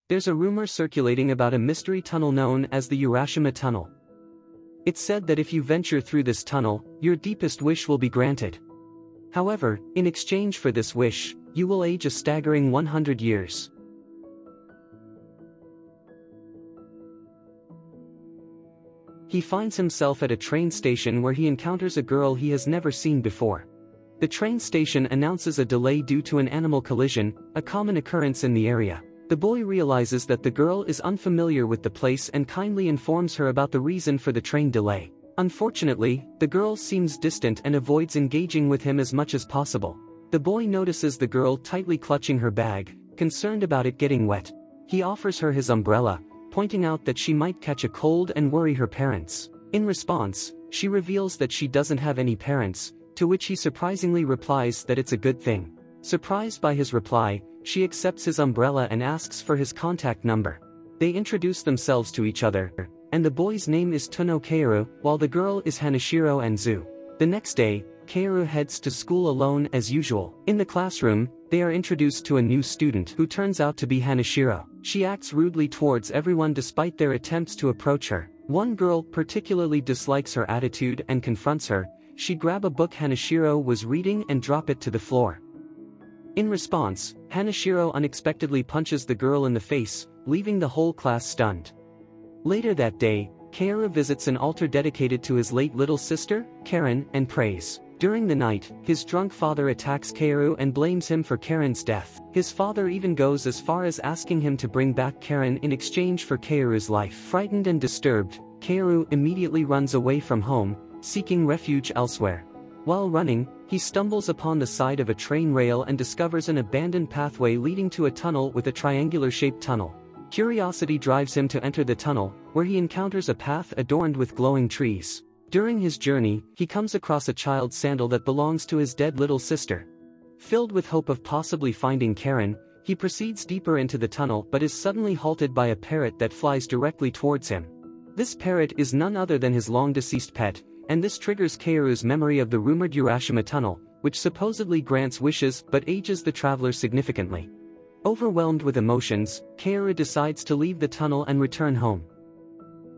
There's a rumor circulating about a mystery tunnel known as the Urashima Tunnel. It's said that if you venture through this tunnel, your deepest wish will be granted. However, in exchange for this wish, you will age a staggering 100 years. He finds himself at a train station where he encounters a girl he has never seen before. The train station announces a delay due to an animal collision, a common occurrence in the area. The boy realizes that the girl is unfamiliar with the place and kindly informs her about the reason for the train delay. Unfortunately, the girl seems distant and avoids engaging with him as much as possible. The boy notices the girl tightly clutching her bag, concerned about it getting wet. He offers her his umbrella, pointing out that she might catch a cold and worry her parents. In response, she reveals that she doesn't have any parents, to which he surprisingly replies that it's a good thing. Surprised by his reply, she accepts his umbrella and asks for his contact number. They introduce themselves to each other, and the boy's name is Tono Kaoru, while the girl is Hanashiro and Zu. The next day, Kaoru heads to school alone as usual. In the classroom, they are introduced to a new student who turns out to be Hanashiro. She acts rudely towards everyone despite their attempts to approach her. One girl particularly dislikes her attitude and confronts her. She grabs a book Hanashiro was reading and drops it to the floor. In response, Hanashiro unexpectedly punches the girl in the face, leaving the whole class stunned. Later that day, Kaoru visits an altar dedicated to his late little sister, Karen, and prays. During the night, his drunk father attacks Kaoru and blames him for Karen's death. His father even goes as far as asking him to bring back Karen in exchange for Kaoru's life. Frightened and disturbed, Kaoru immediately runs away from home, seeking refuge elsewhere. While running, he stumbles upon the side of a train rail and discovers an abandoned pathway leading to a tunnel with a triangular-shaped tunnel. Curiosity drives him to enter the tunnel, where he encounters a path adorned with glowing trees. During his journey, he comes across a child's sandal that belongs to his dead little sister. Filled with hope of possibly finding Karen, he proceeds deeper into the tunnel but is suddenly halted by a parrot that flies directly towards him. This parrot is none other than his long-deceased pet, and this triggers Kaoru's memory of the rumored Urashima Tunnel, which supposedly grants wishes but ages the traveler significantly. Overwhelmed with emotions, Kaoru decides to leave the tunnel and return home.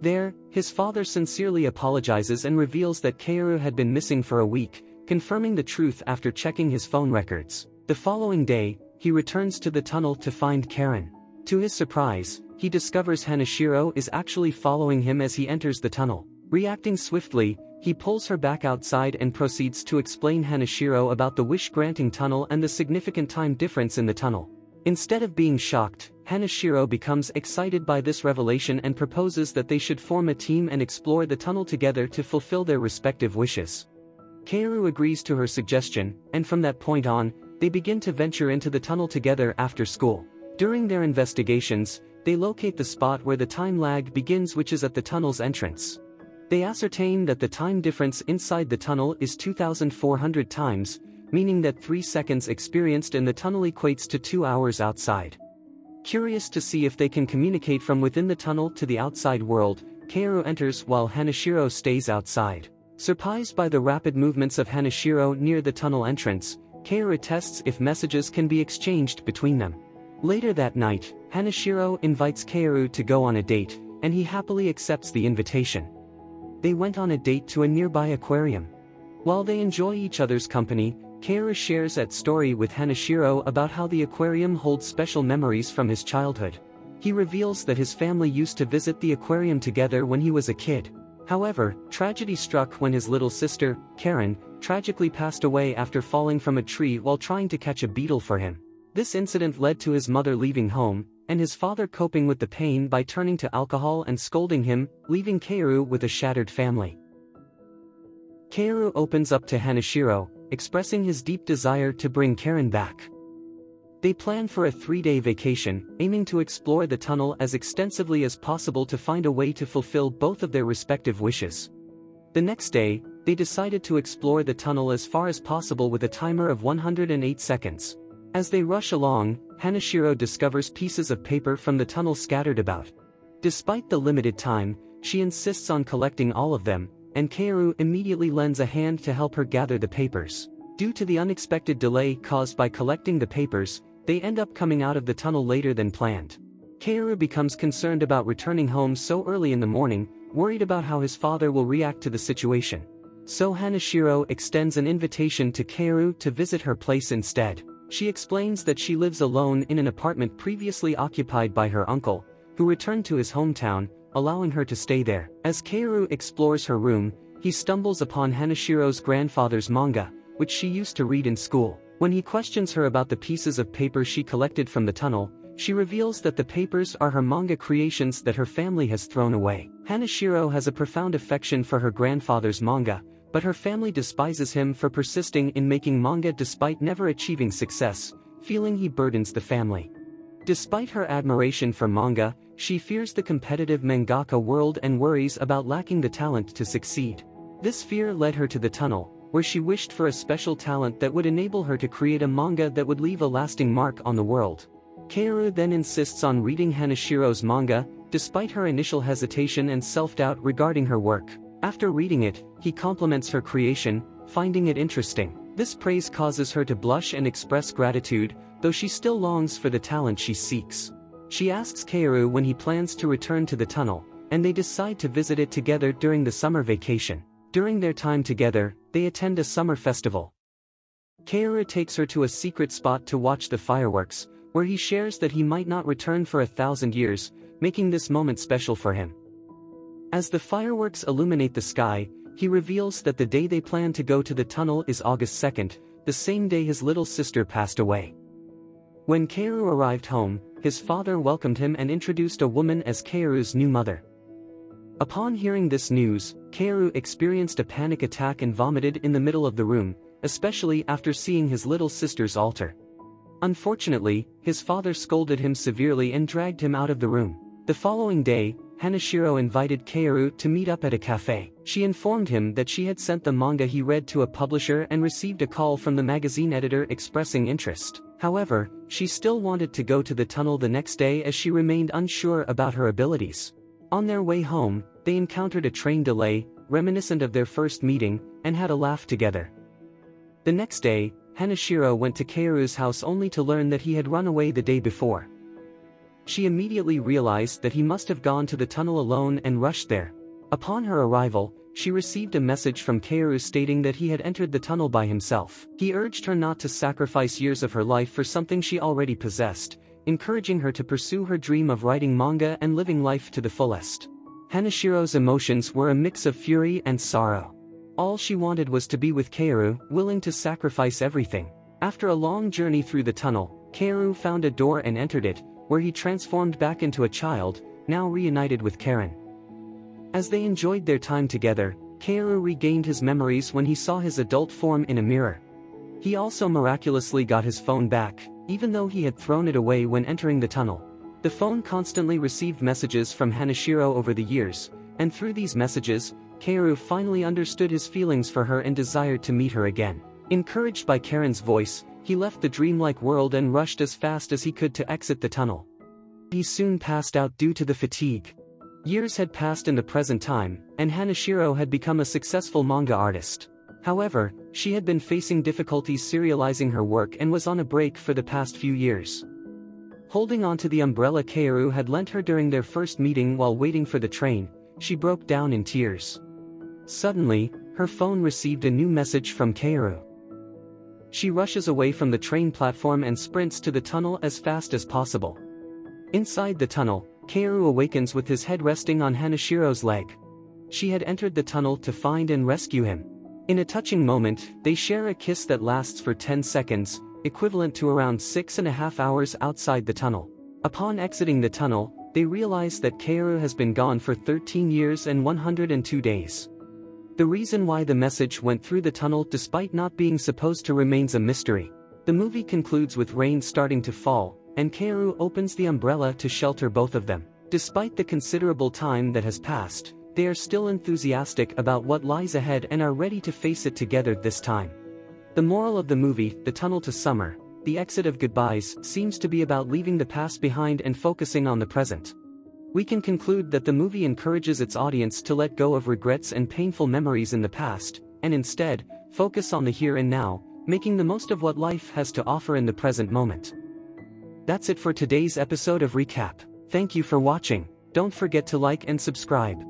There, his father sincerely apologizes and reveals that Kaoru had been missing for a week, confirming the truth after checking his phone records. The following day, he returns to the tunnel to find Karen. To his surprise, he discovers Hanashiro is actually following him as he enters the tunnel. Reacting swiftly, he pulls her back outside and proceeds to explain Hanashiro about the wish-granting tunnel and the significant time difference in the tunnel. Instead of being shocked, Hanashiro becomes excited by this revelation and proposes that they should form a team and explore the tunnel together to fulfill their respective wishes. Kaoru agrees to her suggestion, and from that point on, they begin to venture into the tunnel together after school. During their investigations, they locate the spot where the time lag begins, which is at the tunnel's entrance. They ascertain that the time difference inside the tunnel is 2,400 times, meaning that 3 seconds experienced in the tunnel equates to 2 hours outside. Curious to see if they can communicate from within the tunnel to the outside world, Kaoru enters while Hanashiro stays outside. Surprised by the rapid movements of Hanashiro near the tunnel entrance, Kaoru tests if messages can be exchanged between them. Later that night, Hanashiro invites Kaoru to go on a date, and he happily accepts the invitation. They went on a date to a nearby aquarium. While they enjoy each other's company, Kaoru shares that story with Hanashiro about how the aquarium holds special memories from his childhood. He reveals that his family used to visit the aquarium together when he was a kid. However, tragedy struck when his little sister, Karen, tragically passed away after falling from a tree while trying to catch a beetle for him. This incident led to his mother leaving home, and his father coping with the pain by turning to alcohol and scolding him, leaving Kaoru with a shattered family. Kaoru opens up to Hanashiro, expressing his deep desire to bring Karen back. They plan for a 3-day vacation, aiming to explore the tunnel as extensively as possible to find a way to fulfill both of their respective wishes. The next day, they decided to explore the tunnel as far as possible with a timer of 108 seconds. As they rush along, Hanashiro discovers pieces of paper from the tunnel scattered about. Despite the limited time, she insists on collecting all of them, and Kaoru immediately lends a hand to help her gather the papers. Due to the unexpected delay caused by collecting the papers, they end up coming out of the tunnel later than planned. Kaoru becomes concerned about returning home so early in the morning, worried about how his father will react to the situation. So Hanashiro extends an invitation to Kaoru to visit her place instead. She explains that she lives alone in an apartment previously occupied by her uncle, who returned to his hometown, allowing her to stay there. As Kaoru explores her room, he stumbles upon Hanashiro's grandfather's manga, which she used to read in school. When he questions her about the pieces of paper she collected from the tunnel, she reveals that the papers are her manga creations that her family has thrown away. Hanashiro has a profound affection for her grandfather's manga, but her family despises him for persisting in making manga despite never achieving success, feeling he burdens the family. Despite her admiration for manga, she fears the competitive mangaka world and worries about lacking the talent to succeed. This fear led her to the tunnel, where she wished for a special talent that would enable her to create a manga that would leave a lasting mark on the world. Kaoru then insists on reading Hanashiro's manga, despite her initial hesitation and self-doubt regarding her work. After reading it, he compliments her creation, finding it interesting. This praise causes her to blush and express gratitude, though she still longs for the talent she seeks. She asks Kaoru when he plans to return to the tunnel, and they decide to visit it together during the summer vacation. During their time together, they attend a summer festival. Kaoru takes her to a secret spot to watch the fireworks, where he shares that he might not return for 1,000 years, making this moment special for him. As the fireworks illuminate the sky, he reveals that the day they plan to go to the tunnel is August 2nd, the same day his little sister passed away. When Kaoru arrived home, his father welcomed him and introduced a woman as Kaoru's new mother. Upon hearing this news, Kaoru experienced a panic attack and vomited in the middle of the room, especially after seeing his little sister's altar. Unfortunately, his father scolded him severely and dragged him out of the room. The following day, Hanashiro invited Kaoru to meet up at a cafe. She informed him that she had sent the manga he read to a publisher and received a call from the magazine editor expressing interest. However, she still wanted to go to the tunnel the next day as she remained unsure about her abilities. On their way home, they encountered a train delay, reminiscent of their first meeting, and had a laugh together. The next day, Hanashiro went to Kaoru's house only to learn that he had run away the day before. She immediately realized that he must have gone to the tunnel alone and rushed there. Upon her arrival, she received a message from Kaoru stating that he had entered the tunnel by himself. He urged her not to sacrifice years of her life for something she already possessed, encouraging her to pursue her dream of writing manga and living life to the fullest. Hanashiro's emotions were a mix of fury and sorrow. All she wanted was to be with Kaoru, willing to sacrifice everything. After a long journey through the tunnel, Kaoru found a door and entered it, where he transformed back into a child, now reunited with Karen. As they enjoyed their time together, Kaoru regained his memories when he saw his adult form in a mirror. He also miraculously got his phone back, even though he had thrown it away when entering the tunnel. The phone constantly received messages from Hanashiro over the years, and through these messages, Kaoru finally understood his feelings for her and desired to meet her again. Encouraged by Karen's voice, he left the dreamlike world and rushed as fast as he could to exit the tunnel. He soon passed out due to the fatigue. Years had passed in the present time, and Hanashiro had become a successful manga artist. However, she had been facing difficulties serializing her work and was on a break for the past few years. Holding onto the umbrella Kaoru had lent her during their first meeting while waiting for the train, she broke down in tears. Suddenly, her phone received a new message from Kaoru. She rushes away from the train platform and sprints to the tunnel as fast as possible. Inside the tunnel, Kaoru awakens with his head resting on Hanashiro's leg. She had entered the tunnel to find and rescue him. In a touching moment, they share a kiss that lasts for 10 seconds, equivalent to around 6.5 hours outside the tunnel. Upon exiting the tunnel, they realize that Kaoru has been gone for 13 years and 102 days. The reason why the message went through the tunnel despite not being supposed to remains a mystery. The movie concludes with rain starting to fall, and Kaoru opens the umbrella to shelter both of them. Despite the considerable time that has passed, they are still enthusiastic about what lies ahead and are ready to face it together this time. The moral of the movie, The Tunnel to Summer, the exit of goodbyes, seems to be about leaving the past behind and focusing on the present. We can conclude that the movie encourages its audience to let go of regrets and painful memories in the past, and instead, focus on the here and now, making the most of what life has to offer in the present moment. That's it for today's episode of Recap. Thank you for watching. Don't forget to like and subscribe.